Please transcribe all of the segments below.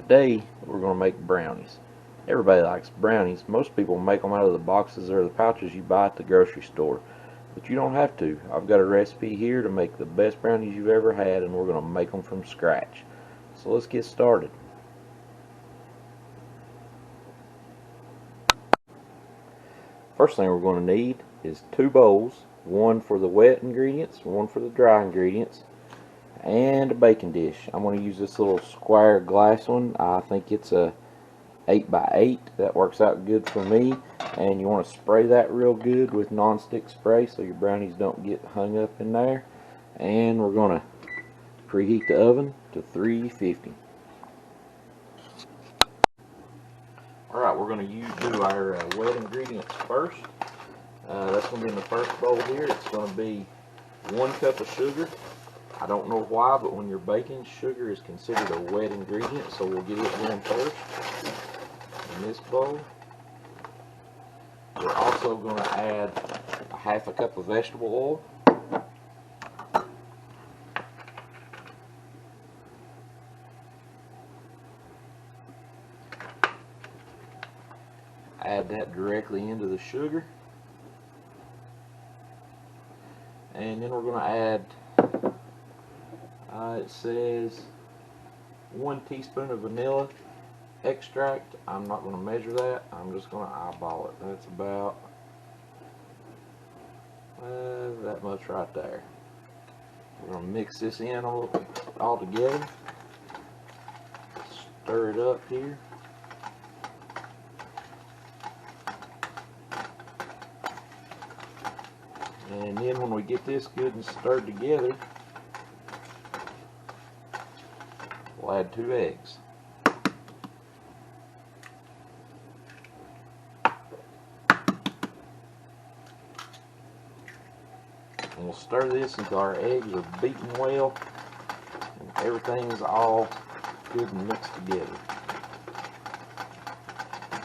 Today we're going to make brownies. Everybody likes brownies. Most people make them out of the boxes or the pouches you buy at the grocery store. But you don't have to. I've got a recipe here to make the best brownies you've ever had, and we're going to make them from scratch. So let's get started. First thing we're going to need is 2 bowls, one for the wet ingredients, one for the dry ingredients, and a baking dish. I'm going to use this little square glass one. I think it's a 8x8. That works out good for me. And you want to spray that real good with non-stick spray so your brownies don't get hung up in there. And we're going to preheat the oven to 350. Alright, we're going to do our wet ingredients first. That's going to be in the first bowl here. It's going to be 1 cup of sugar. I don't know why, but when you're baking, sugar is considered a wet ingredient, so we'll get it going first in this bowl. We're also going to add a 1/2 cup of vegetable oil. Add that directly into the sugar. And then we're going to add, it says 1 teaspoon of vanilla extract. I'm not going to measure that. I'm just going to eyeball it. That's about that much right there. We're going to mix this in all together. Stir it up here. And then when we get this good and stirred together, we'll add 2 eggs. And we'll stir this until our eggs are beaten well and everything's all good and mixed together.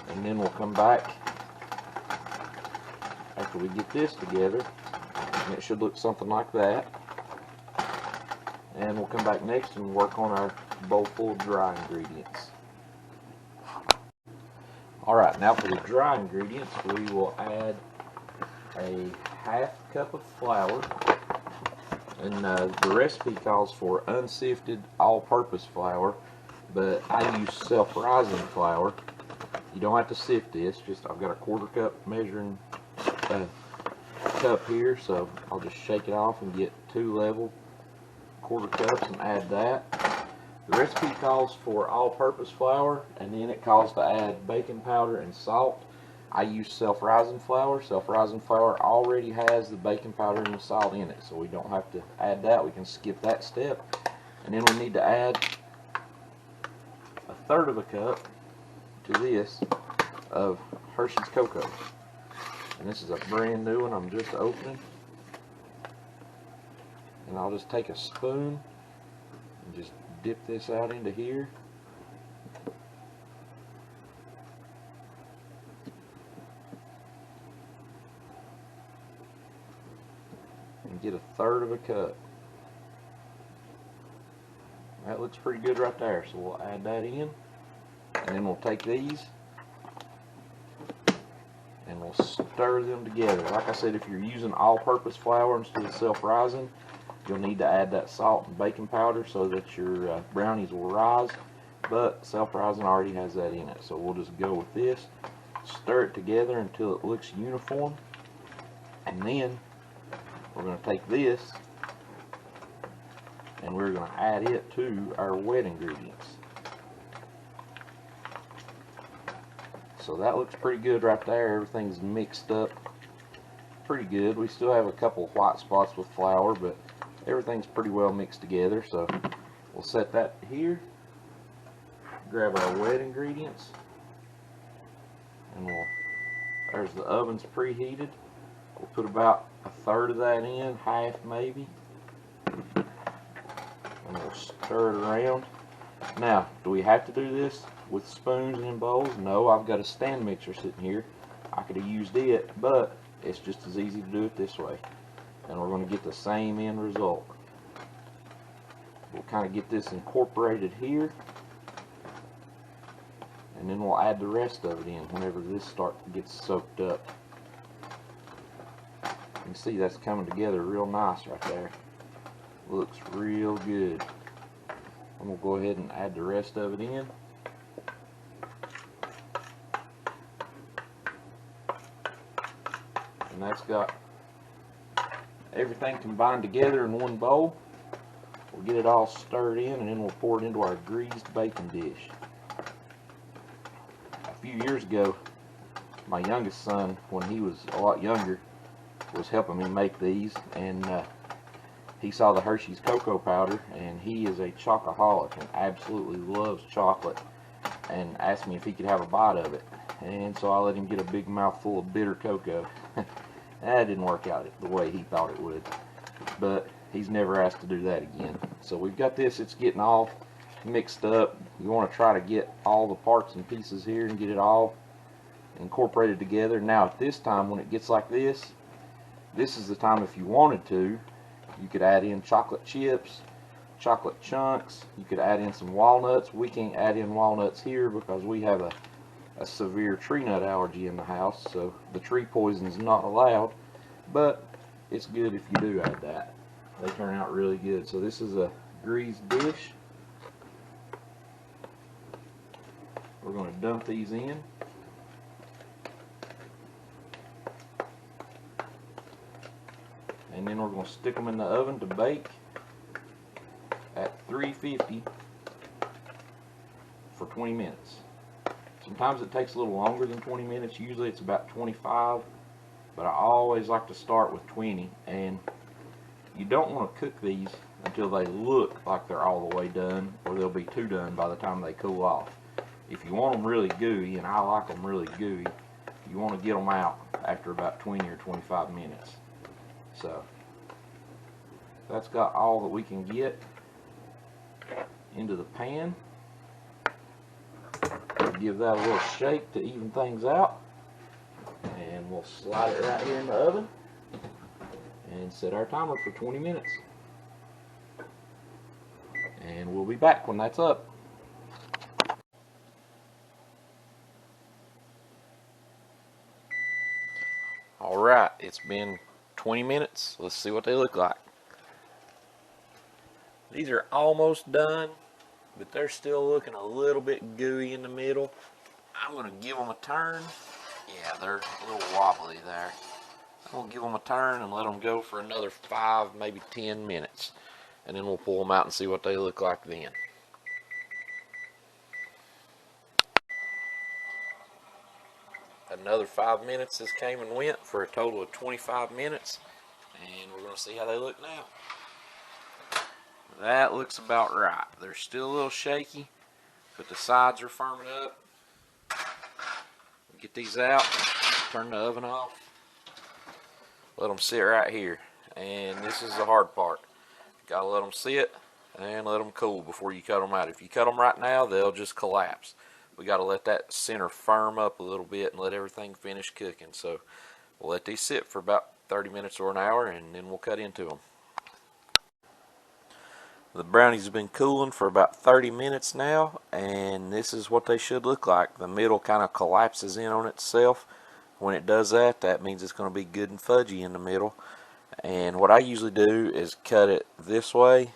And then we'll come back after we get this together, and it should look something like that. And we'll come back next and work on our bowl full of dry ingredients. Alright, now for the dry ingredients, we will add a 1/2 cup of flour. And the recipe calls for unsifted all-purpose flour, but I use self-rising flour. You don't have to sift this, just I've got a 1/4 cup measuring cup here, so I'll just shake it off and get 2 level 1/4 cups and add that. The recipe calls for all-purpose flour, and then it calls to add baking powder and salt. I use self-rising flour. Self-rising flour already has the baking powder and the salt in it, so we don't have to add that. We can skip that step. And then we need to add 1/3 cup to this of Hershey's cocoa. And this is a brand new one I'm just opening. And I'll just take a spoon and just dip this out into here. And get 1/3 cup. That looks pretty good right there, so we'll add that in. And then we'll take these and we'll stir them together. Like I said, if you're using all-purpose flour instead of self-rising, you'll need to add that salt and baking powder so that your brownies will rise. But self-rising already has that in it, so we'll just go with this. Stir it together until it looks uniform. And then we're going to take this and we're going to add it to our wet ingredients. So that looks pretty good right there. Everything's mixed up pretty good. We still have a couple white spots with flour, but everything's pretty well mixed together. So we'll set that here. Grab our wet ingredients. And there's the oven's preheated. We'll put about 1/3 of that in, 1/2 maybe. And we'll stir it around. Now, do we have to do this with spoons and in bowls? No, I've got a stand mixer sitting here. I could have used it, but it's just as easy to do it this way. And we're going to get the same end result. We'll kind of get this incorporated here. and then we'll add the rest of it in whenever this gets soaked up. You can see that's coming together real nice right there. Looks real good. I'm going to go ahead and add the rest of it in. And that's got everything combined together in one bowl. We'll get it all stirred in, and then we'll pour it into our greased bacon dish. A few years ago, my youngest son, when he was a lot younger, was helping me make these, and he saw the Hershey's cocoa powder, and he is a chocoholic and absolutely loves chocolate, and asked me if he could have a bite of it. And so I let him get a big mouthful of bitter cocoa. That didn't work out the way he thought it would, but he's never asked to do that again. So we've got this, it's getting all mixed up. You want to try to get all the parts and pieces here and get it all incorporated together. Now at this time, when it gets like this is the time, if you wanted to, you could add in chocolate chips, chocolate chunks. You could add in some walnuts. We can't add in walnuts here because we have a severe tree nut allergy in the house, so the tree poison is not allowed, but it's good if you do add that. They turn out really good. So this is a greased dish. We're going to dump these in. And then we're going to stick them in the oven to bake at 350 for 20 minutes. Sometimes it takes a little longer than 20 minutes. Usually it's about 25, but I always like to start with 20. And you don't want to cook these until they look like they're all the way done, or they'll be too done by the time they cool off. If you want them really gooey, and I like them really gooey, you want to get them out after about 20 or 25 minutes. So that's got all that we can get into the pan. We'll give that a little shake to even things out, and we'll slide it right here in the oven and set our timer for 20 minutes. And we'll be back when that's up. Alright, it's been 20 minutes. Let's see what they look like. These are almost done, but they're still looking a little bit gooey in the middle. I'm going to give them a turn. Yeah, they're a little wobbly there. I'm going to give them a turn and let them go for another 5, maybe 10 minutes. And then we'll pull them out and see what they look like then. Another 5 minutes has came and went for a total of 25 minutes. And we're going to see how they look now. That looks about right. They're still a little shaky, but the sides are firming up. Get these out, turn the oven off, let them sit right here. And this is the hard part. Gotta let them sit and let them cool before you cut them out. If you cut them right now, they'll just collapse. We gotta let that center firm up a little bit and let everything finish cooking. So we'll let these sit for about 30 minutes or an hour, and then we'll cut into them. The brownies have been cooling for about 30 minutes now, and this is what they should look like. The middle kind of collapses in on itself. When it does that, that means it's going to be good and fudgy in the middle. And what I usually do is cut it this way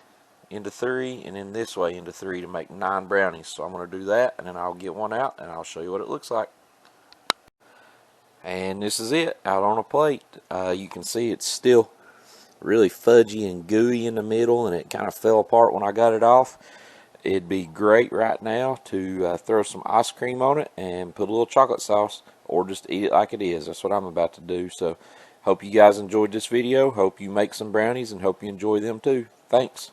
into 3 and then this way into 3 to make 9 brownies. So I'm going to do that, and then I'll get one out and I'll show you what it looks like. And this is it out on a plate. You can see it's still really fudgy and gooey in the middle, and it kind of fell apart when I got it off. It'd be great right now to throw some ice cream on it and put a little chocolate sauce, or just eat it like it is. That's what I'm about to do. So hope you guys enjoyed this video. Hope you make some brownies and hope you enjoy them too. Thanks.